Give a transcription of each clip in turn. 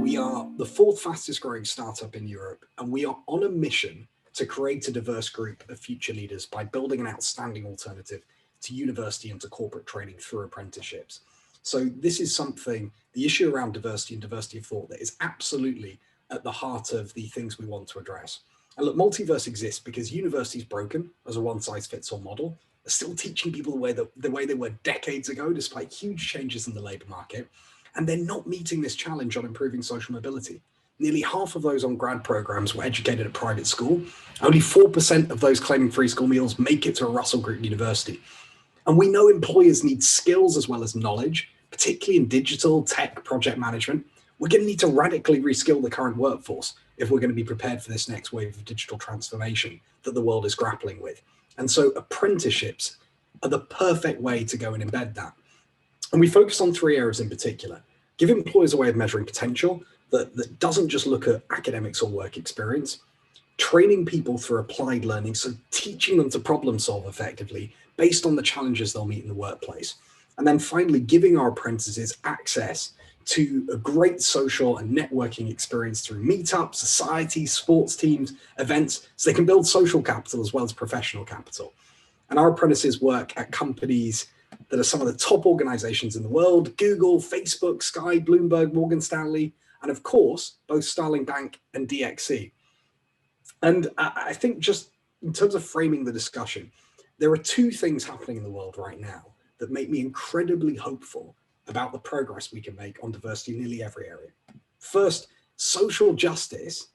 We are the fourth fastest growing startup in Europe, and we are on a mission to create a diverse group of future leaders by building an outstanding alternative to university and to corporate training through apprenticeships. So this is something, the issue around diversity and diversity of thought, that is absolutely at the heart of the things we want to address. And look, Multiverse exists because university is broken as a one-size-fits-all model. They're still teaching people the way they were decades ago, despite huge changes in the labour market. And they're not meeting this challenge on improving social mobility. Nearly half of those on grad programs were educated at private school. Only 4% of those claiming free school meals make it to a Russell Group university. And we know employers need skills as well as knowledge, particularly in digital, tech, project management. We're going to need to radically reskill the current workforce if we're going to be prepared for this next wave of digital transformation that the world is grappling with. And so apprenticeships are the perfect way to go and embed that. And we focus on three areas in particular. Give employers a way of measuring potential that doesn't just look at academics or work experience. Training people through applied learning, so teaching them to problem solve effectively based on the challenges they'll meet in the workplace. And then finally, giving our apprentices access to a great social and networking experience through meetups, societies, sports teams, events, so they can build social capital as well as professional capital. And our apprentices work at companies that are some of the top organizations in the world: Google, Facebook, Sky, Bloomberg, Morgan Stanley, and of course, both Starling Bank and DXC. And I think just in terms of framing the discussion, there are two things happening in the world right now that make me incredibly hopeful about the progress we can make on diversity in nearly every area. First, social justice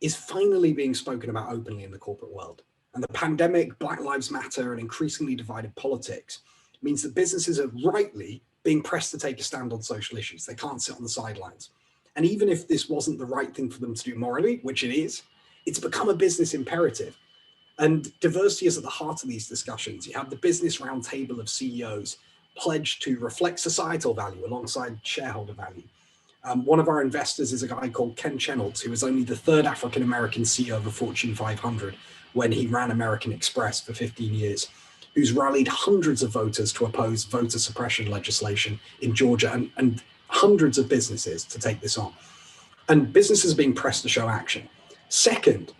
is finally being spoken about openly in the corporate world. And the pandemic, Black Lives Matter, and increasingly divided politics means that businesses are rightly being pressed to take a stand on social issues. They can't sit on the sidelines. And even if this wasn't the right thing for them to do morally, which it is, it's become a business imperative. And diversity is at the heart of these discussions. You have the business roundtable of CEOs pledged to reflect societal value alongside shareholder value. One of our investors is a guy called Ken Chenault, who was only the third African-American CEO of a Fortune 500 when he ran American Express for 15 years, who's rallied hundreds of voters to oppose voter suppression legislation in Georgia and hundreds of businesses to take this on. And businesses are being pressed to show action. Second,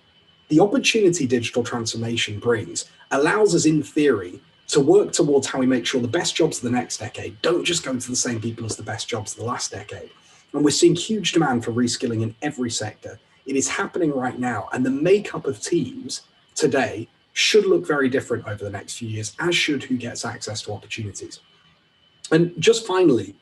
the opportunity digital transformation brings allows us, in theory, to work towards how we make sure the best jobs of the next decade don't just go to the same people as the best jobs of the last decade. And we're seeing huge demand for reskilling in every sector. It is happening right now. And the makeup of teams today should look very different over the next few years, as should who gets access to opportunities. And just finally,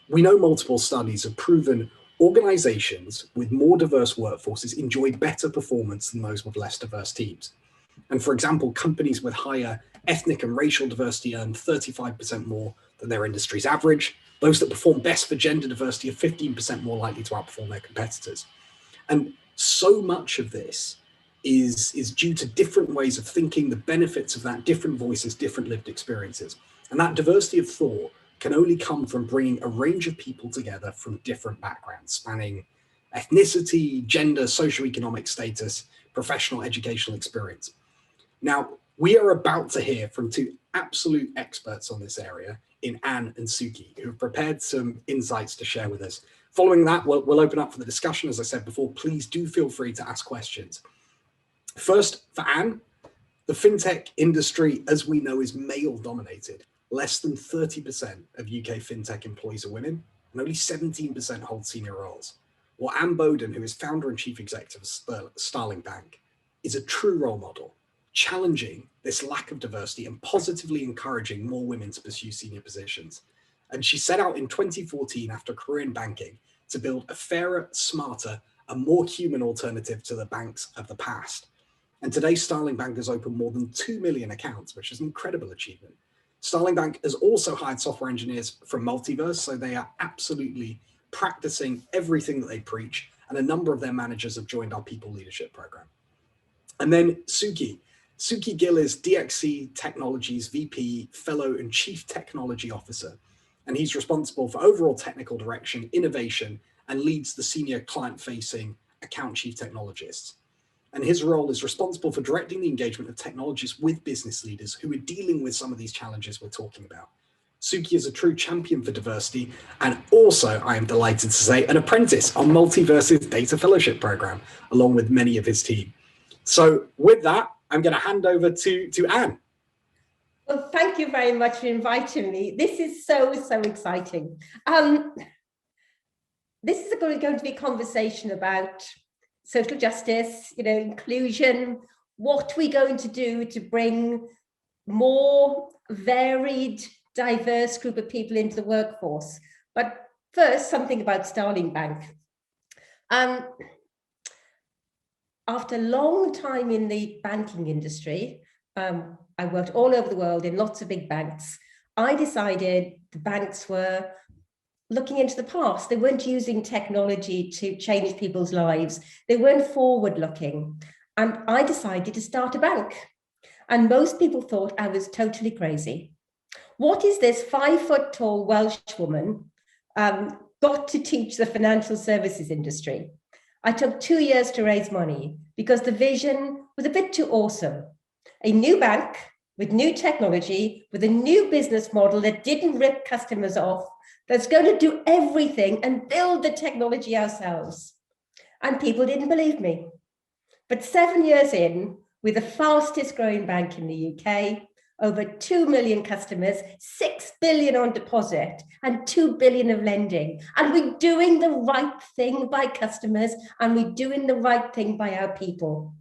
we know multiple studies have proven organizations with more diverse workforces enjoy better performance than those with less diverse teams. And for example, companies with higher ethnic and racial diversity earn 35% more than their industry's average. Those that perform best for gender diversity are 15% more likely to outperform their competitors. And so much of this is due to different ways of thinking, the benefits of that, different voices, different lived experiences. And that diversity of thought can only come from bringing a range of people together from different backgrounds, spanning ethnicity, gender, socioeconomic status, professional educational experience. Now, we are about to hear from two absolute experts on this area in Anne and Sukhi, who have prepared some insights to share with us. Following that, we'll open up for the discussion. As I said before, please do feel free to ask questions. First, for Anne, the fintech industry, as we know, is male-dominated. Less than 30% of UK fintech employees are women, and only 17% hold senior roles. While Anne Boden, who is founder and chief executive of Starling Bank, is a true role model, challenging this lack of diversity and positively encouraging more women to pursue senior positions. And she set out in 2014, after a career in banking, to build a fairer, smarter, and more human alternative to the banks of the past. And today, Starling Bank has opened more than 2 million accounts, which is an incredible achievement. Starling Bank has also hired software engineers from Multiverse, so they are absolutely practicing everything that they preach, and a number of their managers have joined our People Leadership Program. And then Sukhi Gill is DXC Technologies VP, Fellow and Chief Technology Officer, and he's responsible for overall technical direction, innovation, and leads the senior client-facing account chief technologists. And his role is responsible for directing the engagement of technologists with business leaders who are dealing with some of these challenges we're talking about. Sukhi is a true champion for diversity, and also, I am delighted to say, an apprentice on Multiverse's Data Fellowship Programme, along with many of his team. So with that, I'm going to hand over to Anne. Well, thank you very much for inviting me. This is so exciting. This is going to be a conversation about social justice, inclusion, what we're going to do to bring more varied, diverse group of people into the workforce. But first, something about Starling Bank. After a long time in the banking industry, I worked all over the world in lots of big banks. I decided the banks were looking into the past. They weren't using technology to change people's lives. They weren't forward looking. And I decided to start a bank. And most people thought I was totally crazy. What is this 5-foot-tall Welsh woman got to teach the financial services industry? I took 2 years to raise money because the vision was a bit too awesome. A new bank with new technology, with a new business model that didn't rip customers off, that's going to do everything and build the technology ourselves. And people didn't believe me. But 7 years in, we're the fastest growing bank in the UK, over 2 million customers, 6 billion on deposit and 2 billion of lending. And we're doing the right thing by customers, and we're doing the right thing by our people.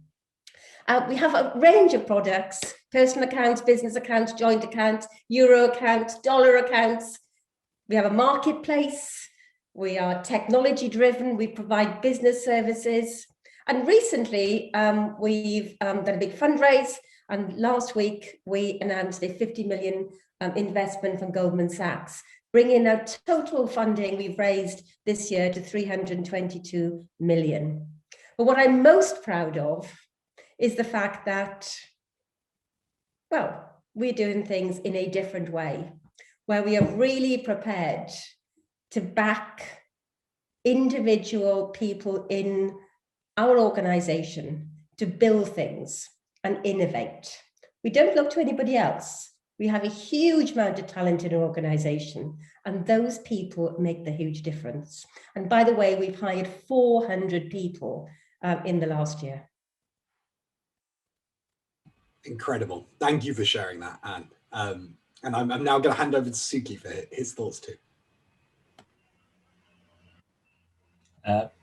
We have a range of products: personal accounts, business accounts, joint accounts, euro accounts, dollar accounts. We have a marketplace. We are technology driven. We provide business services. And recently, we've done a big fundraise. And last week, we announced a 50 million investment from Goldman Sachs, bringing our total funding we've raised this year to 322 million. But what I'm most proud of is the fact that, well, we're doing things in a different way, where we are really prepared to back individual people in our organization to build things and innovate. We don't look to anybody else. We have a huge amount of talent in our organization, and those people make the huge difference. And by the way, we've hired 400 people in the last year. Incredible. Thank you for sharing that, Anne. And I'm now going to hand over to Sukhi for his thoughts too.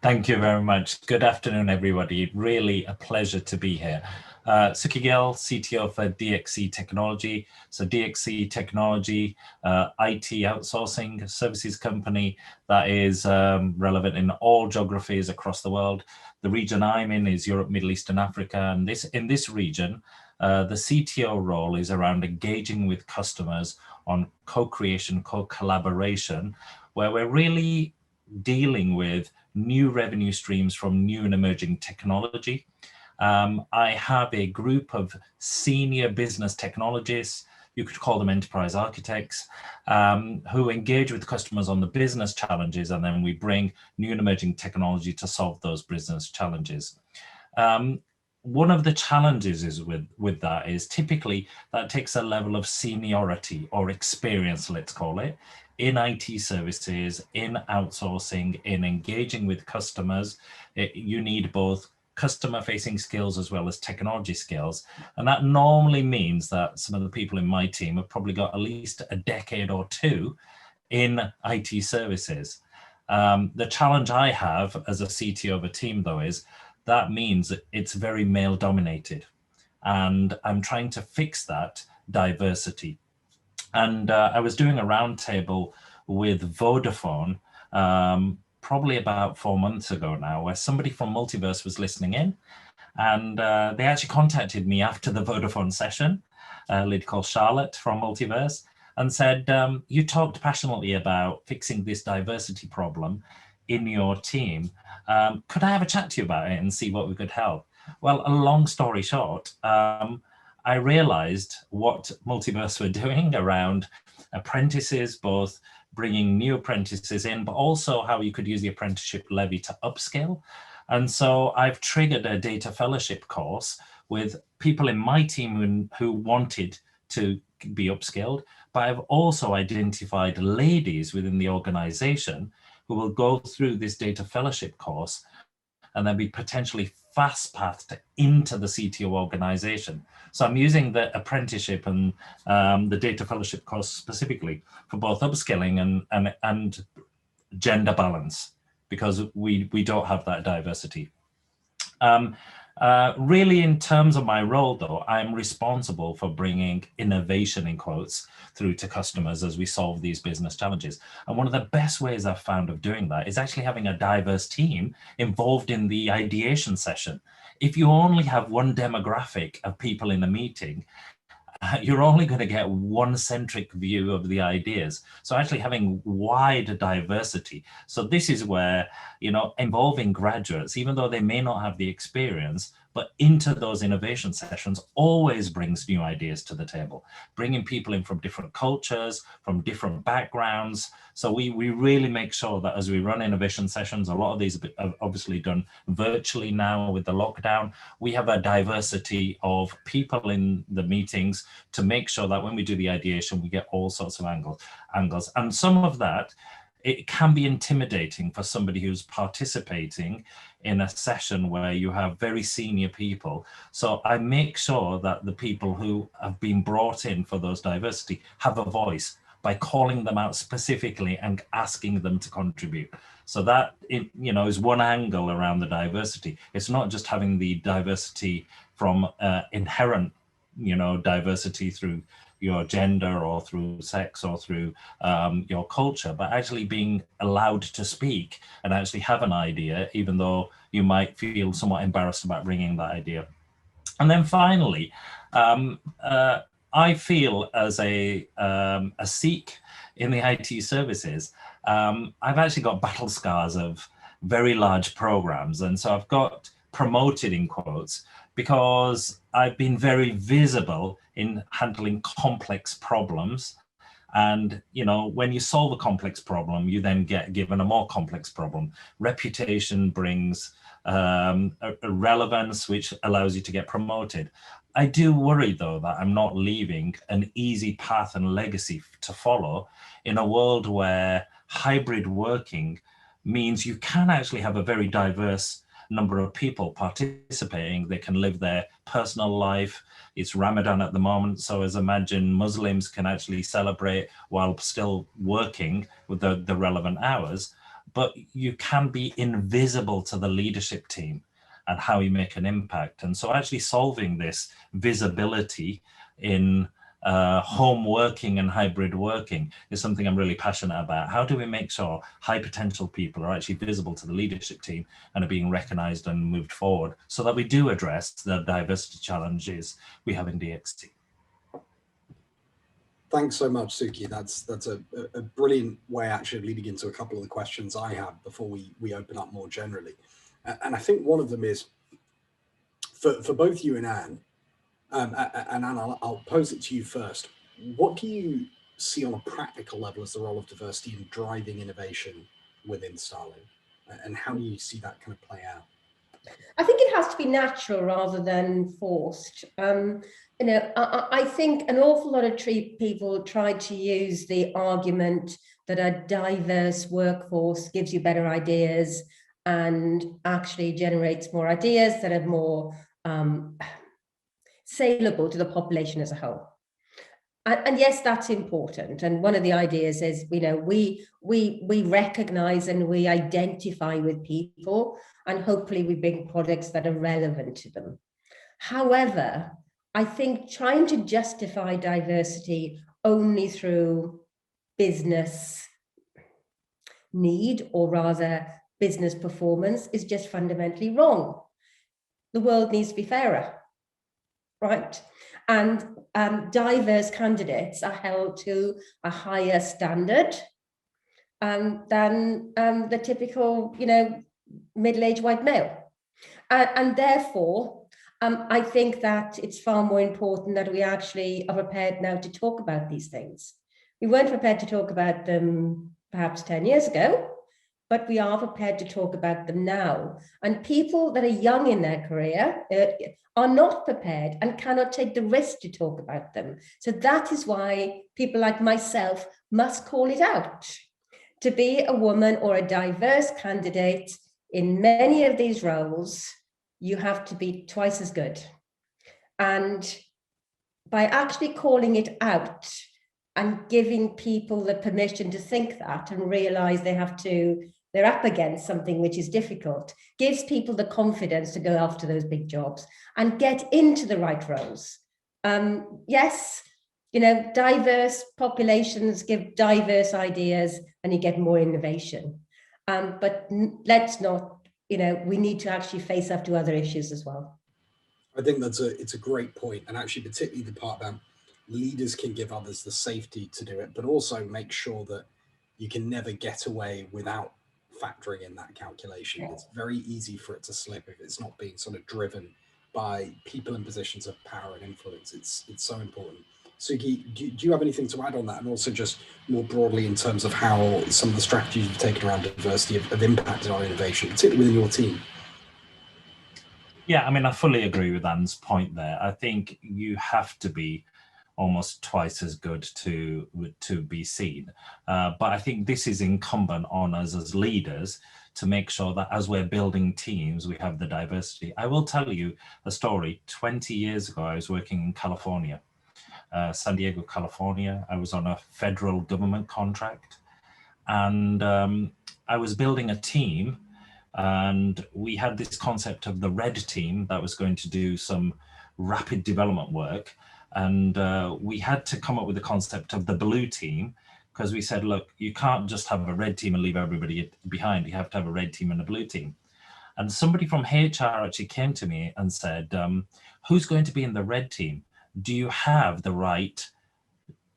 Thank you very much. Good afternoon, everybody. Really a pleasure to be here. Sukhi Gill, CTO for DXC Technology. So DXC Technology, IT outsourcing services company that is relevant in all geographies across the world. The region I'm in is Europe, Middle East, and Africa. And in this region, the CTO role is around engaging with customers on co-creation, co-collaboration, where we're really dealing with new revenue streams from new and emerging technology. I have a group of senior business technologists, you could call them enterprise architects, who engage with customers on the business challenges, and then we bring new and emerging technology to solve those business challenges. One of the challenges is with that is typically that takes a level of seniority or experience, let's call it, in IT services, in outsourcing, in engaging with customers. You need both customer-facing skills as well as technology skills. And that normally means that some of the people in my team have probably got at least a decade or two in IT services. The challenge I have as a CTO of a team, though, is that means it's very male dominated. And I'm trying to fix that diversity. And I was doing a roundtable with Vodafone probably about 4 months ago now, where somebody from Multiverse was listening in. And they actually contacted me after the Vodafone session, a lady called Charlotte from Multiverse, and said, you talked passionately about fixing this diversity problem in your team. Could I have a chat to you about it and see what we could help? Well, a long story short, I realized what Multiverse were doing around apprentices, both bringing new apprentices in, but also how you could use the apprenticeship levy to upskill. And so I've triggered a data fellowship course with people in my team who wanted to be upskilled, but I've also identified ladies within the organization who will go through this data fellowship course and then be potentially fast-pathed into the CTO organization. So I'm using the apprenticeship and the data fellowship course specifically for both upskilling and gender balance, because we don't have that diversity. Really, in terms of my role, though, I'm responsible for bringing innovation, in quotes, through to customers as we solve these business challenges. And one of the best ways I've found of doing that is actually having a diverse team involved in the ideation session. If you only have one demographic of people in a meeting, you're only going to get one centric view of the ideas. So actually having wide diversity. So this is where, you know, involving graduates, even though they may not have the experience, but into those innovation sessions always brings new ideas to the table, bringing people in from different cultures, from different backgrounds. So we really make sure that as we run innovation sessions, a lot of these are obviously done virtually now with the lockdown, we have a diversity of people in the meetings to make sure that when we do the ideation, we get all sorts of angles. And some of that, it can be intimidating for somebody who's participating in a session where you have very senior people. So I make sure that the people who have been brought in for those diversity have a voice by calling them out specifically and asking them to contribute. So that, you know, is one angle around the diversity. It's not just having the diversity from inherent, you know, diversity through your gender or through sex or through your culture, but actually being allowed to speak and actually have an idea, even though you might feel somewhat embarrassed about bringing that idea. And then finally, I feel as a Sikh in the IT services, I've actually got battle scars of very large programs. And so I've got promoted, in quotes, because I've been very visible in handling complex problems. And, you know, when you solve a complex problem, you then get given a more complex problem. Reputation brings a relevance, which allows you to get promoted. I do worry, though, that I'm not leaving an easy path and legacy to follow in a world where hybrid working means you can actually have a very diverse number of people participating. They can live their personal life. It's Ramadan at the moment, so as imagine Muslims can actually celebrate while still working with the relevant hours, but you can be invisible to the leadership team and how you make an impact. And so actually solving this visibility in home working and hybrid working is something I'm really passionate about. How do we make sure high potential people are actually visible to the leadership team and are being recognized and moved forward so that we do address the diversity challenges we have in DXC? Thanks so much, Sukhi. That's a brilliant way actually of leading into a couple of the questions I have before we open up more generally. And I think one of them is for both you and Anne, and Anne, I'll pose it to you first. What do you see on a practical level as the role of diversity in driving innovation within Starling? And how do you see that kind of play out? I think it has to be natural rather than forced. You know, I think an awful lot of people try to use the argument that a diverse workforce gives you better ideas and actually generates more ideas that are more saleable to the population as a whole. And yes, that's important. And one of the ideas is, you know, we recognize and we identify with people, and hopefully we bring products that are relevant to them. However, I think trying to justify diversity only through business need, or rather business performance, is just fundamentally wrong. The world needs to be fairer, right? And diverse candidates are held to a higher standard than the typical, you know, middle-aged white male. And therefore, I think that it's far more important that we actually are prepared now to talk about these things. We weren't prepared to talk about them perhaps 10 years ago, but we are prepared to talk about them now. And people that are young in their career are not prepared and cannot take the risk to talk about them. So that is why people like myself must call it out. To be a woman or a diverse candidate in many of these roles, you have to be twice as good. And by actually calling it out and giving people the permission to think that and realize they're up against something which is difficult, gives people the confidence to go after those big jobs and get into the right roles. Yes, diverse populations give diverse ideas and you get more innovation. But let's not, we need to actually face up to other issues as well. I think it's a great point, and actually particularly the part that leaders can give others the safety to do it, but also make sure that you can never get away without factoring in that calculation. Yeah. It's very easy for it to slip if it's not being sort of driven by people in positions of power and influence. It's so important. Sukhi, do you have anything to add on that? And also just more broadly in terms of how some of the strategies you've taken around diversity have impacted on innovation, particularly within your team? Yeah, I mean, I fully agree with Anne's point there. I think you have to be almost twice as good to be seen. But I think this is incumbent on us as leaders to make sure that as we're building teams, we have the diversity. I will tell you a story. 20 years ago, I was working in California, San Diego, California. I was on a federal government contract, and I was building a team. And we had this concept of the red team that was going to do some rapid development work. And we had to come up with the concept of the blue team, because we said, look, you can't just have a red team and leave everybody behind. You have to have a red team and a blue team. And somebody from HR actually came to me and said, who's going to be in the red team? Do you have the right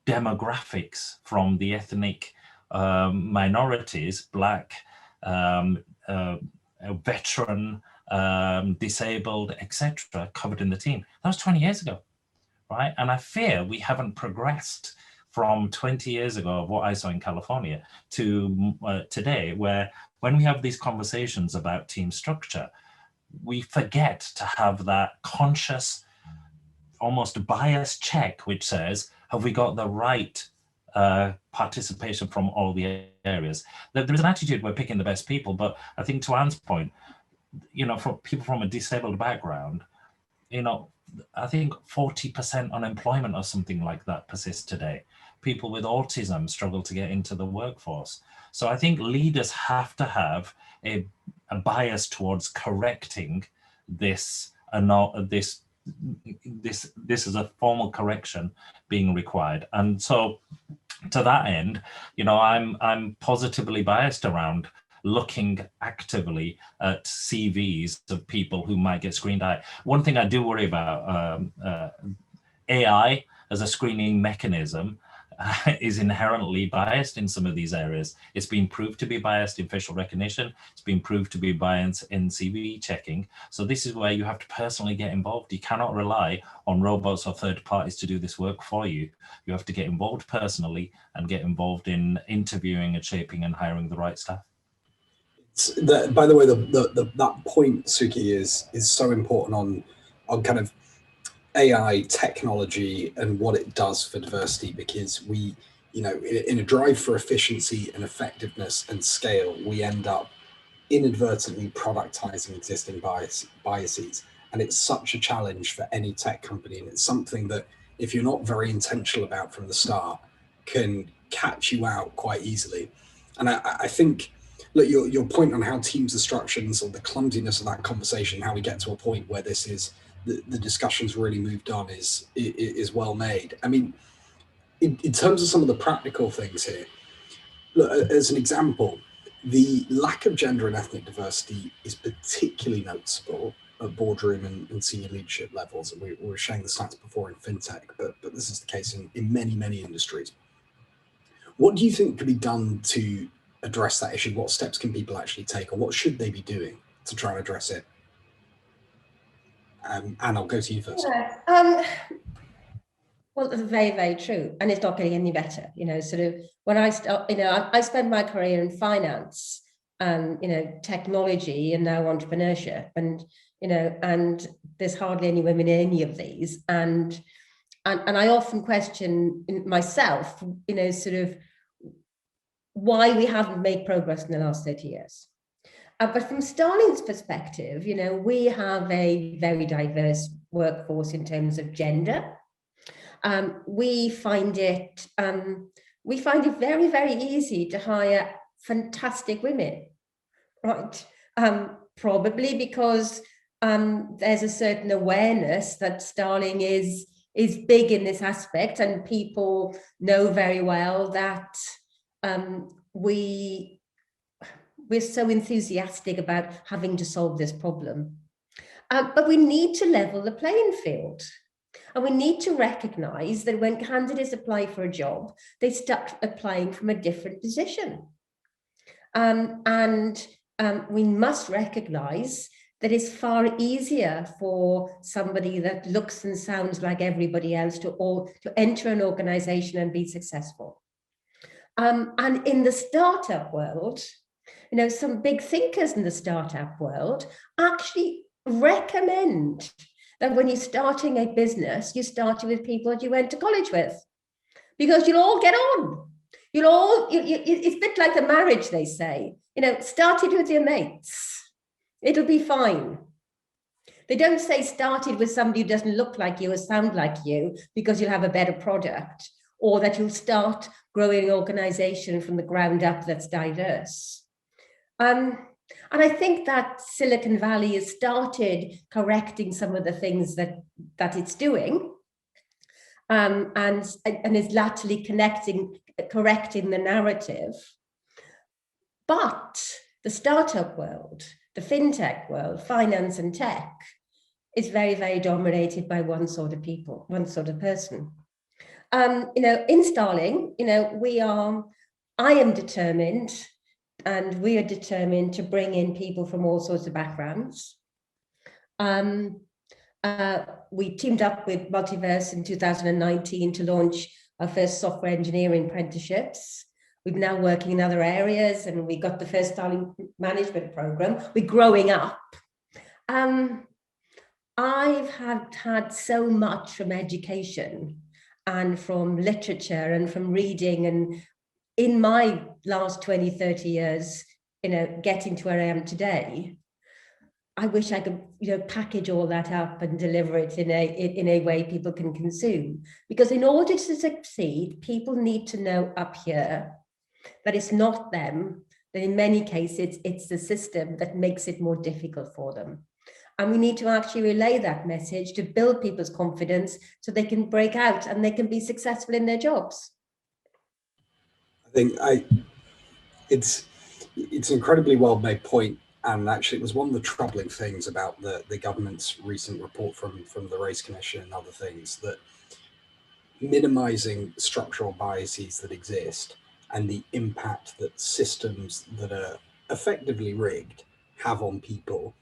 demographics from the ethnic minorities, Black, veteran, disabled, etc., covered in the team? That was 20 years ago, right? And I fear we haven't progressed from 20 years ago of what I saw in California to today, where when we have these conversations about team structure, we forget to have that conscious, almost bias check, which says, have we got the right participation from all the areas? There's an attitude we're picking the best people, but I think to Anne's point, for people from a disabled background, I think 40% unemployment or something like that persists today. People with autism struggle to get into the workforce. So I think leaders have to have a bias towards correcting this, this is a formal correction being required. And so to that end, I'm positively biased around looking actively at CVs of people who might get screened out. One thing I do worry about, AI as a screening mechanism is inherently biased in some of these areas. It's been proved to be biased in facial recognition. It's been proved to be biased in CV checking. So this is where you have to personally get involved. You cannot rely on robots or third parties to do this work for you. You have to get involved personally and get involved in interviewing and shaping and hiring the right staff. By the way, that point, Sukhi, is so important on kind of AI technology and what it does for diversity, because we, in a drive for efficiency and effectiveness and scale, we end up inadvertently productizing existing biases. And it's such a challenge for any tech company. And it's something that if you're not very intentional about from the start, can catch you out quite easily. And I think, look, your point on how teams are structured and sort of the clumsiness of that conversation, how we get to a point where this is, the discussion's really moved on is well made. I mean, in terms of some of the practical things here, look, as an example, the lack of gender and ethnic diversity is particularly noticeable at boardroom and senior leadership levels. And we were sharing the stats before in fintech, but this is the case in many industries. What do you think could be done to address that issue? What steps can people actually take, or what should they be doing to try and address it? Anne, I'll go to you first. Yeah. Well, that's very, very true. And it's not getting any better. Sort of when I spent my career in finance, technology and now entrepreneurship, and and there's hardly any women in any of these, and I often question myself, sort of why we haven't made progress in the last 30 years. But from Starling's perspective, we have a very diverse workforce in terms of gender. We find it very, very easy to hire fantastic women, right? Probably because there's a certain awareness that Starling is big in this aspect, and people know very well that we're so enthusiastic about having to solve this problem. But we need to level the playing field. And we need to recognize that when candidates apply for a job, they start applying from a different position. We must recognize that it's far easier for somebody that looks and sounds like everybody else to enter an organization and be successful. And in the startup world, some big thinkers in the startup world actually recommend that when you're starting a business, you start with people that you went to college with, because you'll all get on. It's a bit like a marriage, they say. Started with your mates, it'll be fine. They don't say started with somebody who doesn't look like you or sound like you because you'll have a better product, or that you'll start growing an organization from the ground up that's diverse. And I think that Silicon Valley has started correcting some of the things that it's doing, and is laterally correcting the narrative. But the startup world, the fintech world, finance and tech, is very, very dominated by one sort of people, one sort of person. In Starling, I am determined, and we are determined to bring in people from all sorts of backgrounds. We teamed up with Multiverse in 2019 to launch our first software engineering apprenticeships. We're now working in other areas, and we got the first Starling management program. We're growing up. I've had so much from education and from literature and from reading, and in my last 20, 30 years, getting to where I am today, I wish I could, package all that up and deliver it in a way people can consume. Because in order to succeed, people need to know up here that it's not them, that in many cases, it's the system that makes it more difficult for them. And we need to actually relay that message to build people's confidence so they can break out and they can be successful in their jobs. I think it's an incredibly well made point, and actually it was one of the troubling things about the government's recent report from the Race Commission and other things, that minimizing structural biases that exist and the impact that systems that are effectively rigged have on people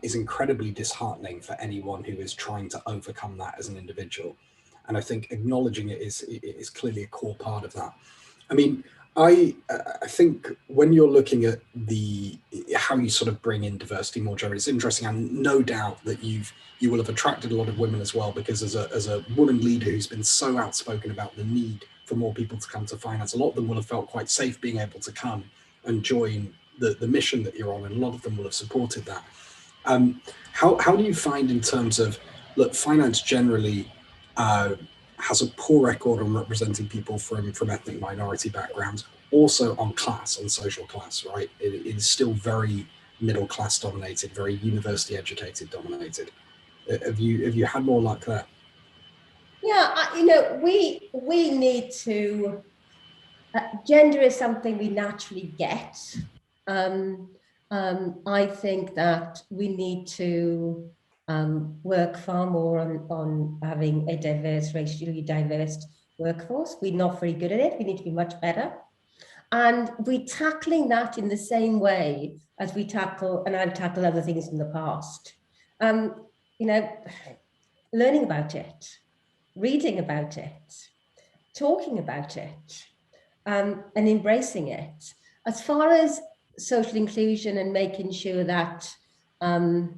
is incredibly disheartening for anyone who is trying to overcome that as an individual. And I think acknowledging it is clearly a core part of that. I mean, I think when you're looking at how you sort of bring in diversity more generally, it's interesting, and no doubt that you will have attracted a lot of women as well, because as a woman leader who's been so outspoken about the need for more people to come to finance, a lot of them will have felt quite safe being able to come and join the mission that you're on, and a lot of them will have supported that. How do you find, in terms of, look, finance generally has a poor record on representing people from ethnic minority backgrounds, also on class, on social class, right? It is still very middle class dominated, very university educated dominated. Have you had more luck there? Yeah, we need to, gender is something we naturally get. I think that we need to work far more on having a racially diverse workforce. We're not very good at it. We need to be much better. And we're tackling that in the same way as we tackle, and I've tackled other things in the past. Learning about it, reading about it, talking about it, and embracing it. As far as social inclusion and making sure that, you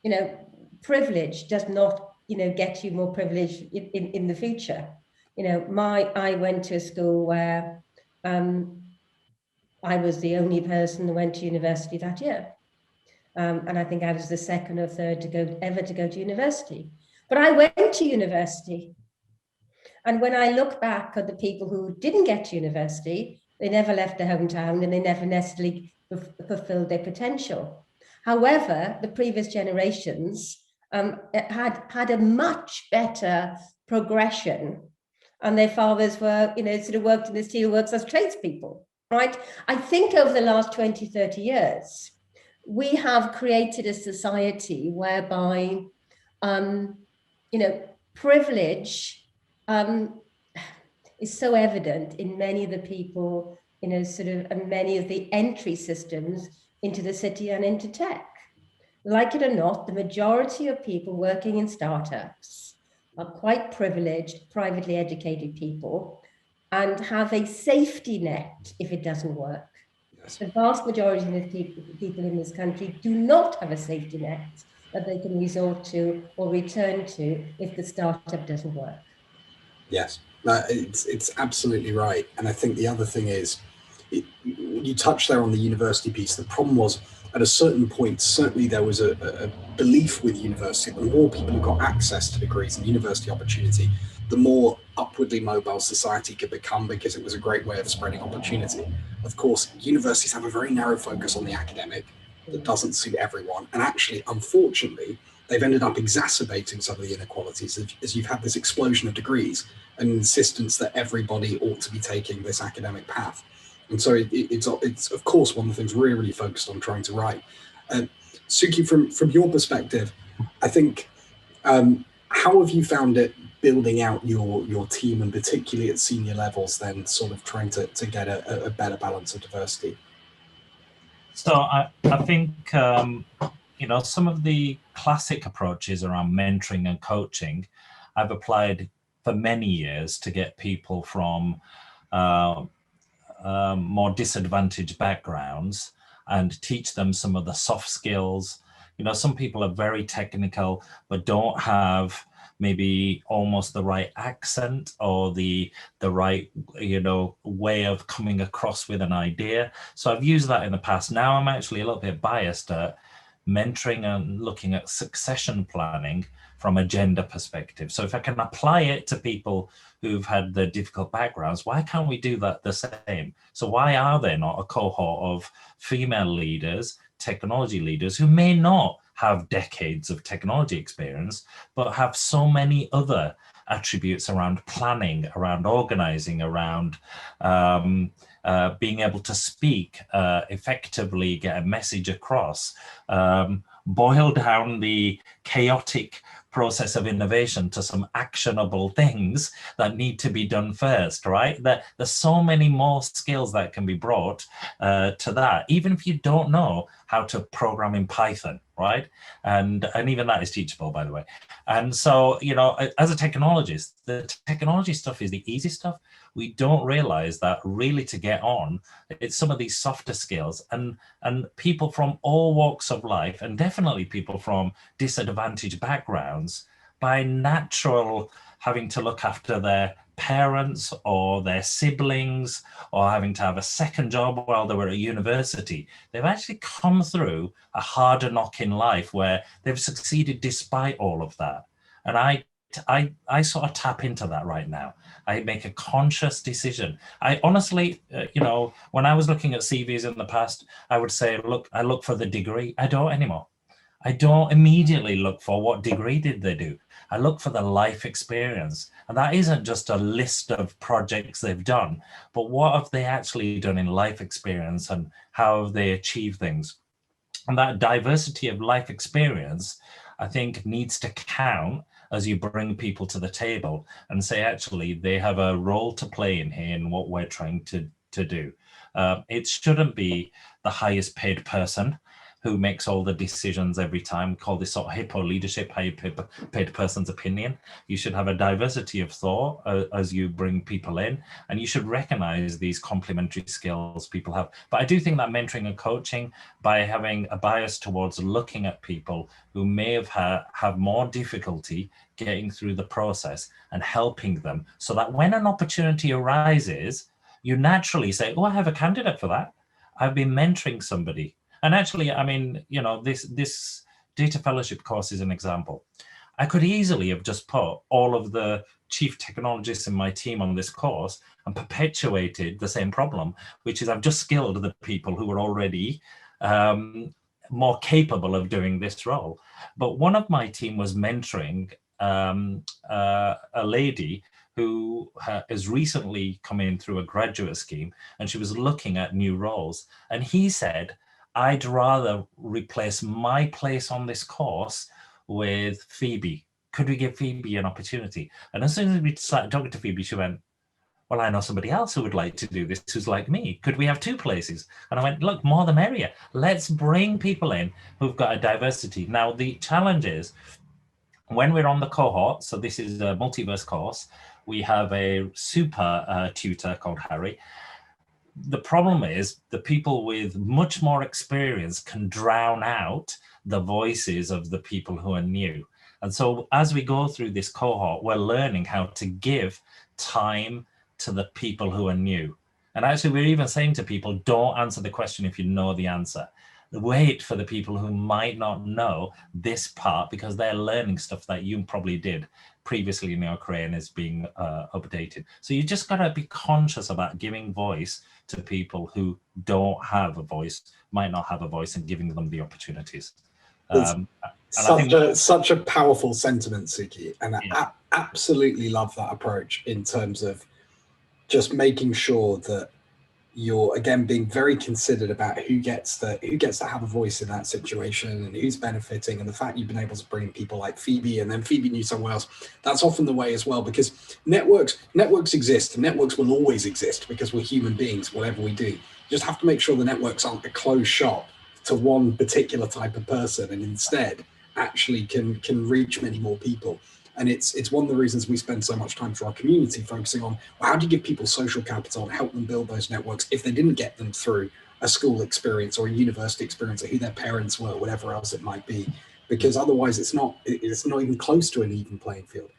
know, privilege does not, you know, get you more privilege in the future. You know, I went to a school where I was the only person who went to university that year. And I think I was the second or third ever to go to university. But I went to university. And when I look back at the people who didn't get to university, they never left their hometown and they never necessarily fulfilled their potential. However, the previous generations had a much better progression, and their fathers were, you know, sort of worked in the steelworks as tradespeople, right? I think over the last 20, 30 years, we have created a society whereby, you know, privilege is so evident in many of the people, you know, sort of, and many of the entry systems into the city and into tech. Like it or not, the majority of people working in startups are quite privileged, privately educated people, and have a safety net if it doesn't work. Yes. The vast majority of people in this country do not have a safety net that they can resort to or return to if the startup doesn't work. Yes, it's absolutely right. And I think the other thing is, you touched there on the university piece. The problem was, at a certain point, certainly there was a belief with university, the more people who got access to degrees and university opportunity, the more upwardly mobile society could become, because it was a great way of spreading opportunity. Of course, universities have a very narrow focus on the academic that doesn't suit everyone. And actually, unfortunately, they've ended up exacerbating some of the inequalities as you've had this explosion of degrees and insistence that everybody ought to be taking this academic path. And so it's of course one of the things we're really focused on trying to right. Sukhi, from your perspective, I think, how have you found it building out your team, and particularly at senior levels, then sort of trying to get a better balance of diversity? So I think, you know, some of the classic approaches around mentoring and coaching, I've applied for many years to get people from more disadvantaged backgrounds and teach them some of the soft skills. You know, some people are very technical, but don't have maybe almost the right accent or the right, you know, way of coming across with an idea. So I've used that in the past. Now I'm actually a little bit biased at mentoring and looking at succession planning from a gender perspective. So if I can apply it to people who've had the difficult backgrounds, why can't we do that the same? So why are there not a cohort of female leaders, technology leaders, who may not have decades of technology experience, but have so many other attributes around planning, around organizing, around being able to speak effectively, get a message across, boil down the chaotic process of innovation to some actionable things that need to be done first, right? There's so many more skills that can be brought to that, even if you don't know how to program in Python, right? And even that is teachable, by the way. And so, you know, as a technologist, the technology stuff is the easy stuff. We don't realize that really to get on, it's some of these softer skills, and people from all walks of life, and definitely people from disadvantaged backgrounds, by natural having to look after their parents or their siblings, or having to have a second job while they were at university, they've actually come through a harder knock in life where they've succeeded despite all of that. And I sort of tap into that right now. I make a conscious decision. I honestly, you know, when I was looking at CVs in the past, I would say, look, I look for the degree. I don't anymore. I don't immediately look for what degree did they do. I look for the life experience. And that isn't just a list of projects they've done, but what have they actually done in life experience, and how have they achieved things? And that diversity of life experience, I think, needs to count as you bring people to the table and say, actually, they have a role to play in here in what we're trying to do. It shouldn't be the highest paid person, who makes all the decisions every time. We call this sort of hippo leadership, how you pay the person's opinion. You should have a diversity of thought as you bring people in, and you should recognize these complementary skills people have. But I do think that mentoring and coaching, by having a bias towards looking at people who may have more difficulty getting through the process and helping them, so that when an opportunity arises, you naturally say, oh, I have a candidate for that. I've been mentoring somebody. And actually, I mean, you know, this data fellowship course is an example. I could easily have just put all of the chief technologists in my team on this course and perpetuated the same problem, which is I've just skilled the people who were already more capable of doing this role. But one of my team was mentoring a lady who has recently come in through a graduate scheme, and she was looking at new roles. And he said, I'd rather replace my place on this course with Phoebe. Could we give Phoebe an opportunity? And as soon as we started talking to Phoebe, she went, well, I know somebody else who would like to do this, who's like me. Could we have 2 places? And I went, look, more the merrier. Let's bring people in who've got a diversity. Now, the challenge is, when we're on the cohort, so this is a Multiverse course, we have a super tutor called Harry. The problem is the people with much more experience can drown out the voices of the people who are new. And so as we go through this cohort, we're learning how to give time to the people who are new. And actually, we're even saying to people, don't answer the question if you know the answer. Wait for the people who might not know this part, because they're learning stuff that you probably did previously in your career and is being updated. So you just got to be conscious about giving voice to people who don't have a voice, might not have a voice, and giving them the opportunities. Such a powerful sentiment, Sukhi, and I absolutely love that approach in terms of just making sure that you're, again, being very considered about who gets to have a voice in that situation and who's benefiting. And the fact you've been able to bring people like Phoebe, and then Phoebe knew somewhere else, that's often the way as well, because networks exist, and networks will always exist because we're human beings, whatever we do. You just have to make sure the networks aren't a closed shop to one particular type of person, and instead actually can reach many more people. And it's one of the reasons we spend so much time through our community focusing on, well, how do you give people social capital and help them build those networks if they didn't get them through a school experience or a university experience, or who their parents were, whatever else it might be, because otherwise it's not even close to an even playing field.